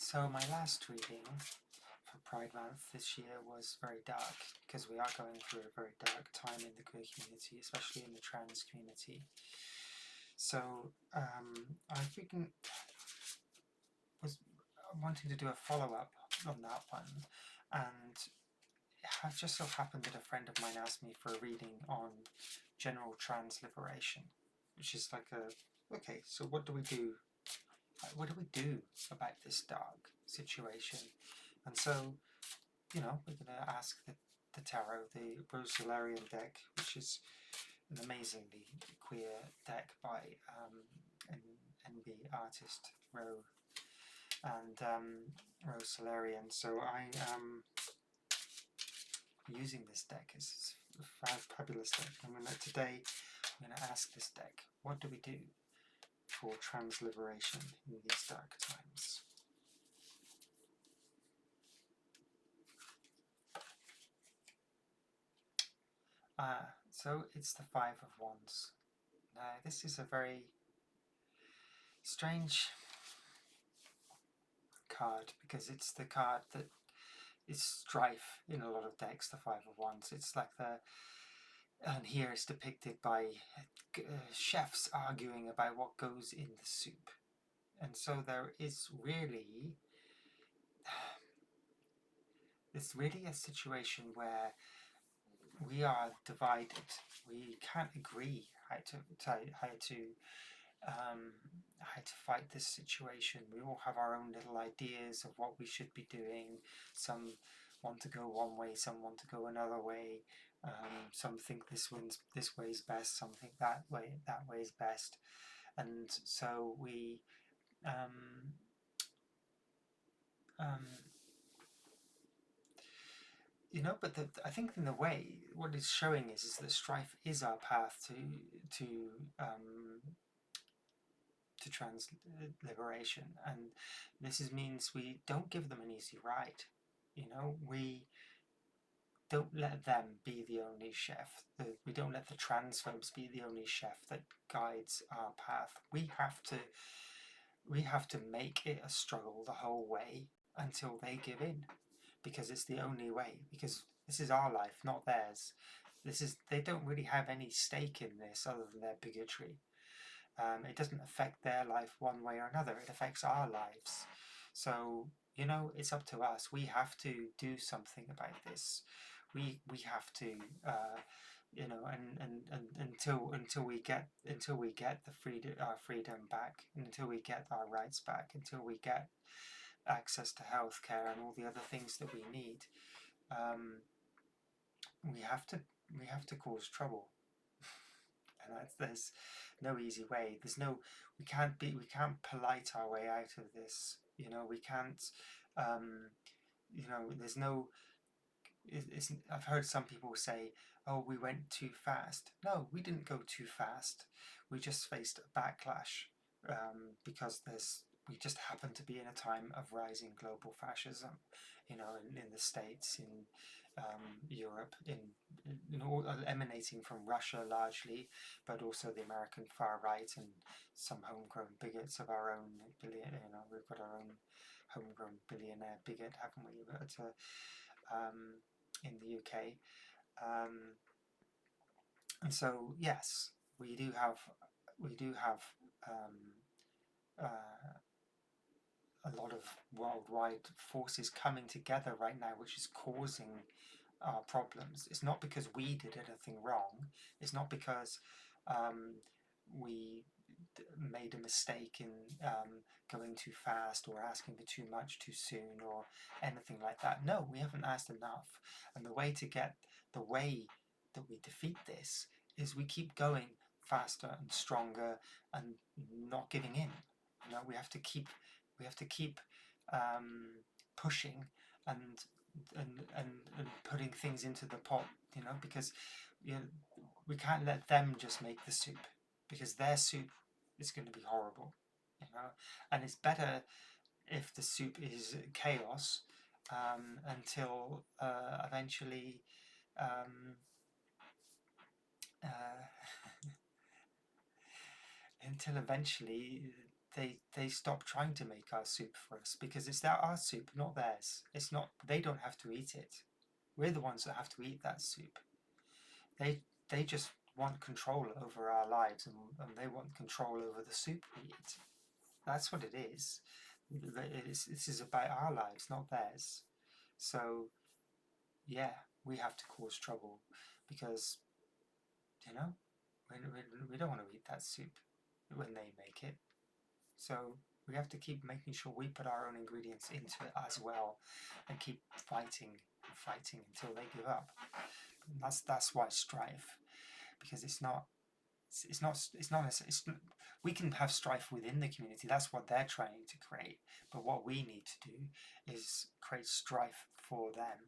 So my last reading for Pride Month this year was very dark, because we are going through a very dark time in the queer community, especially in the trans community. So was wanting to do a follow-up on that one, and it just so happened that a friend of mine asked me for a reading on general trans liberation, which is like okay, so what do we do? What do we do about this dark situation? And so, we're going to ask the tarot, the Rose Solarian deck, which is an amazingly queer deck by NB artist Ro and Rose Solarian. So I am using this deck. It's a fabulous deck. Today I'm going to ask this deck, what do we do for trans liberation in these dark times? So it's the Five of Wands. Now this is a very strange card, because it's the card that is strife in a lot of decks, the Five of Wands. It's like and here it's depicted by chefs arguing about what goes in the soup. And so there is really, it's really a situation where we are divided. We can't agree how to fight this situation. We all have our own little ideas of what we should be doing. Some want to go one way, some want to go another way. Some think this way is best, some think that way is best. And so we but I think in a way what it's showing is that strife is our path to trans liberation, and this means we don't give them an easy ride. We don't let them be the only chef. We don't let the transphobes be the only chef that guides our path. We have to make it a struggle the whole way until they give in, because it's the only way, because this is our life, not theirs. They don't really have any stake in this other than their bigotry. It doesn't affect their life one way or another. It affects our lives. So, it's up to us. We have to do something about this. We have to, and until we get our freedom back, until we get our rights back, until we get access to healthcare and all the other things that we need, we have to cause trouble. And there's no easy way. We can't polite our way out of this. We can't. There's no. I've heard some people say, "Oh, we went too fast." No, we didn't go too fast. We just faced a backlash because we just happen to be in a time of rising global fascism. In the States, in Europe, emanating from Russia largely, but also the American far right and some homegrown bigots of our own. We've got our own homegrown billionaire bigot, haven't we? But in the UK, and so yes, we do have a lot of worldwide forces coming together right now, which is causing our problems. It's not because we did anything wrong. It's not because we made a mistake in going too fast or asking for too much too soon or anything like that. No, we haven't asked enough. And the way that we defeat this is we keep going faster and stronger and not giving in. We have to keep pushing and putting things into the pot, because we can't let them just make the soup, because their soup is going to be horrible, and it's better if the soup is chaos until eventually they stop trying to make our soup for us, because it's our soup, not theirs. It's not, they don't have to eat it. We're the ones that have to eat that soup. They just want control over our lives, and they want control over the soup we eat. That's what it is. This is about our lives, not theirs. So yeah, we have to cause trouble, because you know we don't want to eat that soup when they make it. So we have to keep making sure we put our own ingredients into it as well, and keep fighting and fighting until they give up. And that's why strife, because we can have strife within the community. That's what they're trying to create. But what we need to do is create strife for them,